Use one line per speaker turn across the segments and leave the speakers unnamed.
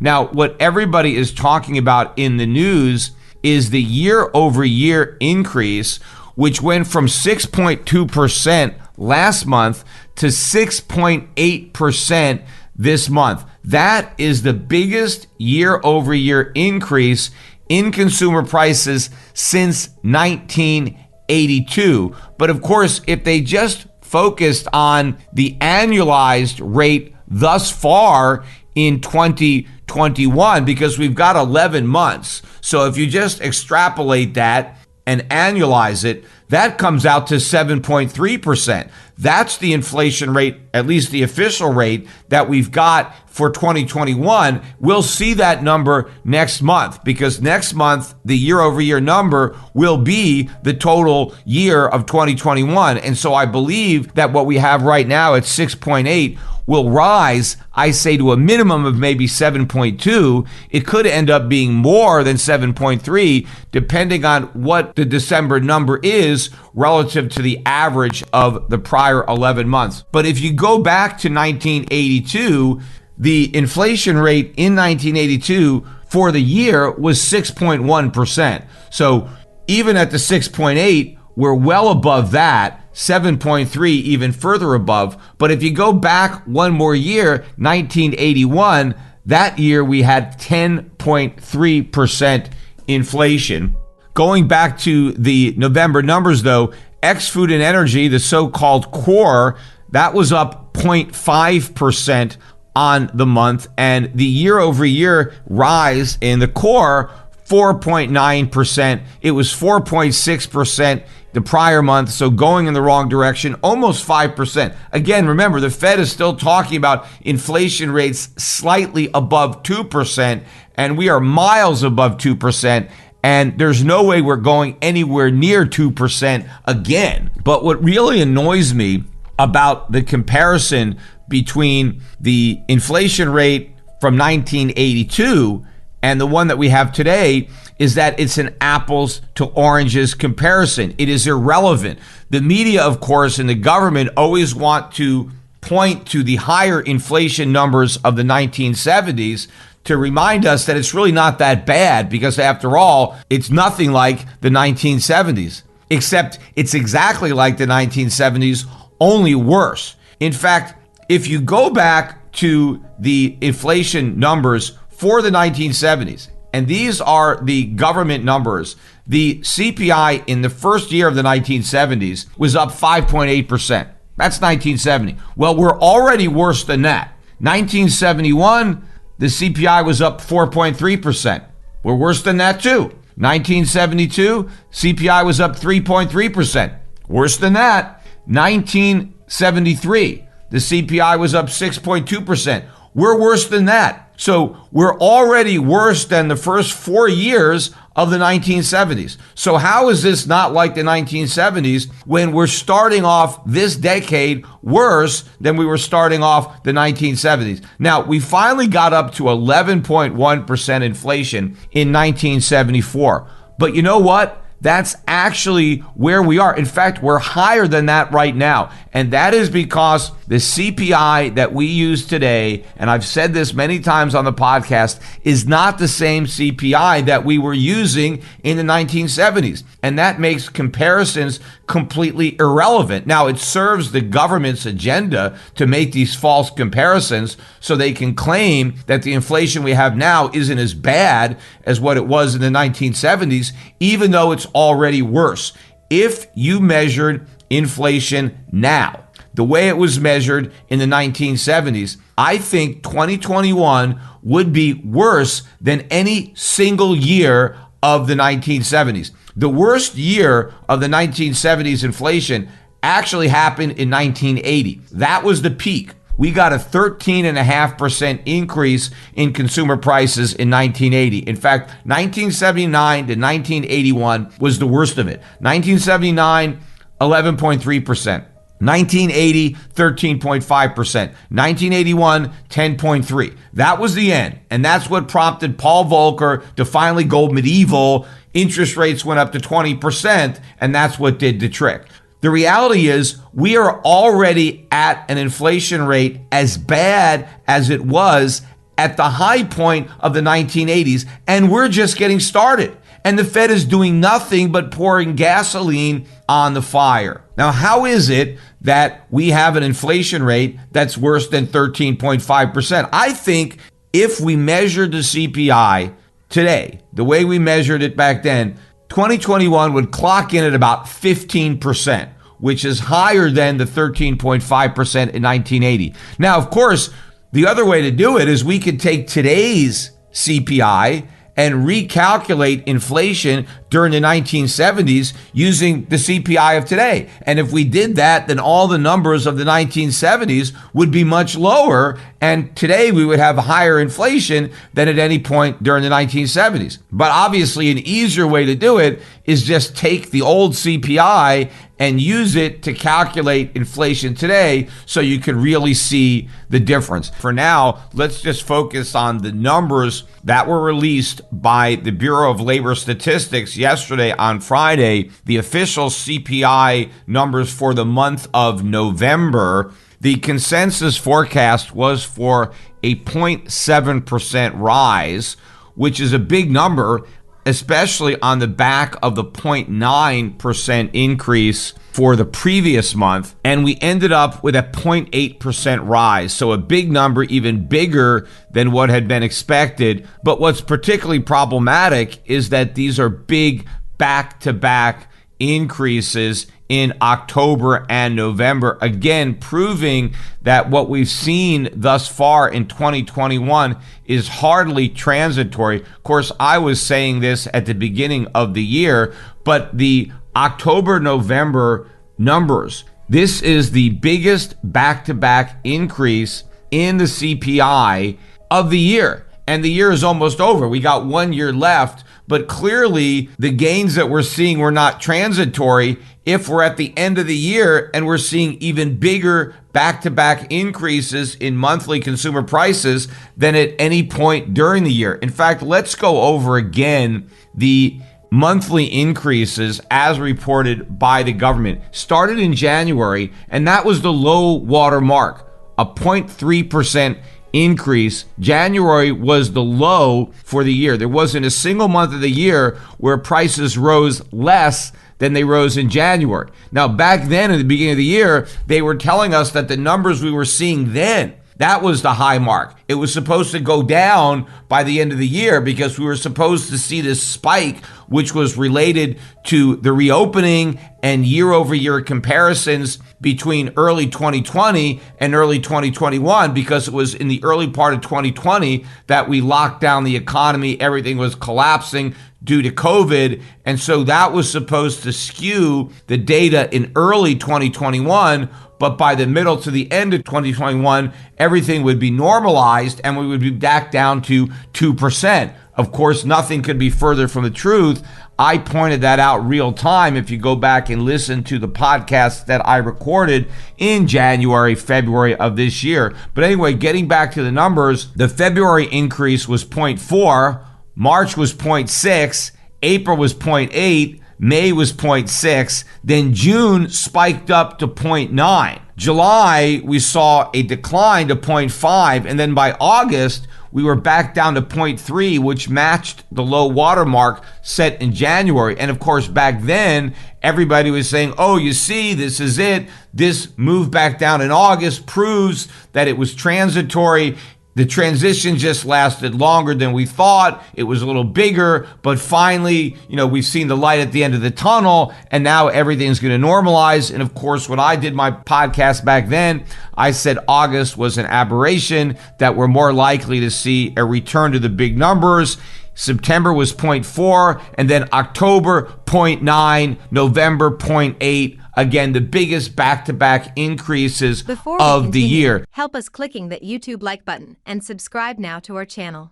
Now, what everybody is talking about in the news is the year-over-year increase, which went from 6.2% last month to 6.8% this month. That is the biggest year-over-year increase in consumer prices since 1982. But of course, if they just focused on the annualized rate thus far in 2021, because we've got 11 months. So if you just extrapolate that and annualize it, that comes out to 7.3%. That's the inflation rate, at least the official rate that we've got for 2021. We'll see that number next month, because next month, the year-over-year number will be the total year of 2021. And so I believe that what we have right now at 6.8 will rise, I say, to a minimum of maybe 7.2. It could end up being more than 7.3, depending on what the December number is relative to the average of the prior 11 months. But if you go back to 1982, the inflation rate in 1982 for the year was 6.1%. So even at the 6.8, we're well above that. 7.3 even further above. But if you go back one more year, 1981, that year we had 10.3% inflation. Going back to the November numbers though, ex-food and energy, the so-called core, that was up 0.5% on the month, and the year-over-year rise in the core, 4.9%. It was 4.6% the prior month, so going in the wrong direction, almost 5%. Again, remember, the Fed is still talking about inflation rates slightly above 2%, and we are miles above 2%, and there's no way we're going anywhere near 2% again. But what really annoys me about the comparison between the inflation rate from 1982 and the one that we have today is that it's an apples to oranges comparison. It is irrelevant. The media, of course, and the government always want to point to the higher inflation numbers of the 1970s to remind us that it's really not that bad, because after all, it's nothing like the 1970s, except it's exactly like the 1970s, only worse. In fact, if you go back to the inflation numbers for the 1970s, and these are the government numbers, the CPI in the first year of the 1970s was up 5.8%. That's 1970. Well, we're already worse than that. 1971, the CPI was up 4.3%. We're worse than that too. 1972, CPI was up 3.3%. Worse than that. 1973, the CPI was up 6.2%. We're worse than that. So we're already worse than the first 4 years of the 1970s. So how is this not like the 1970s when we're starting off this decade worse than we were starting off the 1970s? Now, we finally got up to 11.1% inflation in 1974. But you know what? That's actually where we are. In fact, we're higher than that right now. And that is because the CPI that we use today, and I've said this many times on the podcast, is not the same CPI that we were using in the 1970s. And that makes comparisons completely irrelevant. Now, it serves the government's agenda to make these false comparisons so they can claim that the inflation we have now isn't as bad as what it was in the 1970s, even though it's already worse. If you measured inflation now, the way it was measured in the 1970s, I think 2021 would be worse than any single year of the 1970s. The worst year of the 1970s inflation actually happened in 1980. That was the peak. We got a 13.5% increase in consumer prices in 1980. In fact, 1979 to 1981 was the worst of it. 1979, 11.3%. 1980, 13.5%. 1981, 10.3%. That was the end. And that's what prompted Paul Volcker to finally go medieval. Interest rates went up to 20%, and that's what did the trick. The reality is we are already at an inflation rate as bad as it was at the high point of the 1980s, and we're just getting started. And the Fed is doing nothing but pouring gasoline on the fire. Now, how is it that we have an inflation rate that's worse than 13.5%? I think if we measured the CPI today, the way we measured it back then, 2021 would clock in at about 15%, which is higher than the 13.5% in 1980. Now, of course, the other way to do it is we could take today's CPI and recalculate inflation during the 1970s using the CPI of today. And if we did that, then all the numbers of the 1970s would be much lower. And today we would have higher inflation than at any point during the 1970s. But obviously an easier way to do it is just take the old CPI and use it to calculate inflation today so you can really see the difference. For now, let's just focus on the numbers that were released by the Bureau of Labor Statistics yesterday on Friday, the official CPI numbers for the month of November. The consensus forecast was for a 0.7% rise, which is a big number, especially on the back of the 0.9% increase for the previous month. And we ended up with a 0.8% rise. So a big number, even bigger than what had been expected. But what's particularly problematic is that these are big back-to-back increases in October and November, again proving that what we've seen thus far in 2021 is hardly transitory. Of course, I was saying this at the beginning of the year, but the October-November numbers, this is the biggest back-to-back increase in the CPI of the year. And the year is almost over. We got 1 year left, but clearly the gains that we're seeing were not transitory if we're at the end of the year and we're seeing even bigger back-to-back increases in monthly consumer prices than at any point during the year. In fact, let's go over again the monthly increases as reported by the government. Started in January, and that was the low water mark, a 0.3% increase. January was the low for the year. There wasn't a single month of the year where prices rose less than they rose in January. Now, back then at the beginning of the year, they were telling us that the numbers we were seeing then, that was the high mark. It was supposed to go down by the end of the year because we were supposed to see this spike, which was related to the reopening and year-over-year comparisons between early 2020 and early 2021, because it was in the early part of 2020 that we locked down the economy. Everything was collapsing due to COVID. And so that was supposed to skew the data in early 2021. But by the middle to the end of 2021, everything would be normalized and we would be back down to 2%. Of course, nothing could be further from the truth. I pointed that out real time if you go back and listen to the podcast that I recorded in January, February of this year. But anyway, getting back to the numbers, the February increase was 0.4, March was 0.6, April was 0.8, May was 0.6, then June spiked up to 0.9. July, we saw a decline to 0.5, and then by August, we were back down to 0.3, which matched the low water mark set in January. And of course, back then, everybody was saying, oh, you see, this is it. This move back down in August proves that it was transitory. The transition just lasted longer than we thought. It was a little bigger, but finally, we've seen the light at the end of the tunnel, and now everything's going to normalize. And of course, when I did my podcast back then, I said August was an aberration, that we're more likely to see a return to the big numbers. September was 0.4, and then October 0.9, November 0.8. Again, the biggest back-to-back increases of the year.
Help us clicking that YouTube like button and subscribe now to our channel.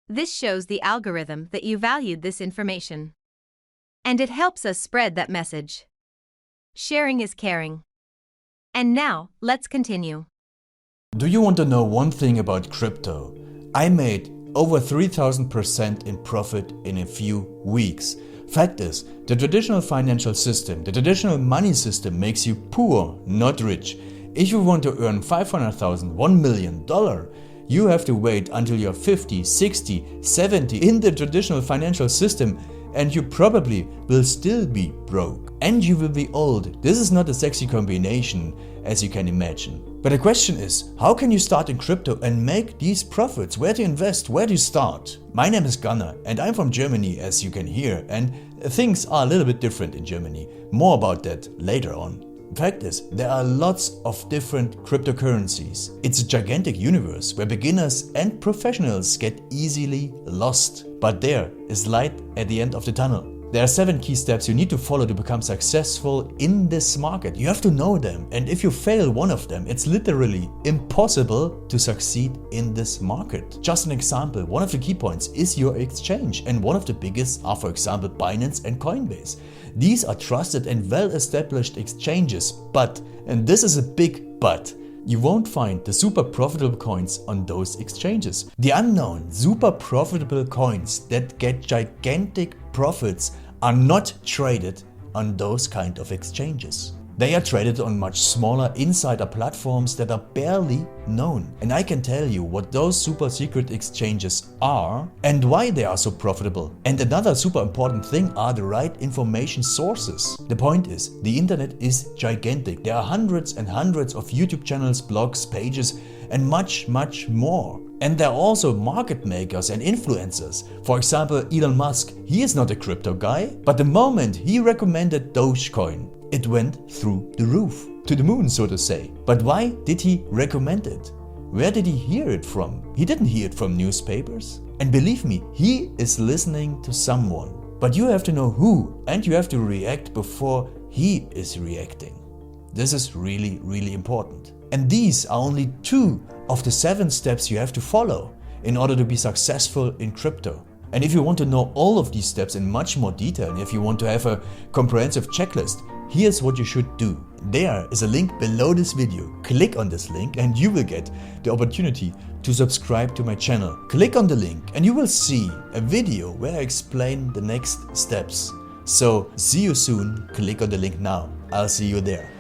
This shows the algorithm that you valued this information. And it helps us spread that message. Sharing is caring. And now, let's continue.
Do you want to know one thing about crypto? I made over 3,000% in profit in a few weeks. Fact is, the traditional financial system, the traditional money system makes you poor, not rich. If you want to earn $500,000, $1 million, you have to wait until you're 50, 60, 70 in the traditional financial system, and you probably will still be broke. And you will be old. This is not a sexy combination, as you can imagine. But the question is, how can you start in crypto and make these profits? Where to invest? Where to start? My name is Gunnar and I'm from Germany, as you can hear, and things are a little bit different in Germany. More about that later on. Fact is, there are lots of different cryptocurrencies. It's a gigantic universe where beginners and professionals get easily lost. But there is light at the end of the tunnel. There are 7 key steps you need to follow to become successful in this market. You have to know them, and if you fail one of them, it's literally impossible to succeed in this market. Just an example, one of the key points is your exchange, and one of the biggest are, for example, Binance and Coinbase. These are trusted and well-established exchanges, but, and this is a big but, you won't find the super profitable coins on those exchanges. The unknown super profitable coins that get gigantic profits are not traded on those kind of exchanges. They are traded on much smaller insider platforms that are barely known. And I can tell you what those super secret exchanges are and why they are so profitable. And another super important thing are the right information sources. The point is, the internet is gigantic. There are hundreds and hundreds of YouTube channels, blogs, pages, and much more. And there are also market makers and influencers. For example, Elon Musk, he is not a crypto guy, but the moment he recommended Dogecoin, it went through the roof, to the moon, so to say. But why did he recommend it? Where did he hear it from? He didn't hear it from newspapers. And believe me, he is listening to someone. But you have to know who, and you have to react before he is reacting. This is really, really important. And these are only 2 of the 7 steps you have to follow in order to be successful in crypto. And if you want to know all of these steps in much more detail, and if you want to have a comprehensive checklist, here's what you should do. There is a link below this video. Click on this link and you will get the opportunity to subscribe to my channel. Click on the link and you will see a video where I explain the next steps. So see you soon. Click on the link now. I'll see you there.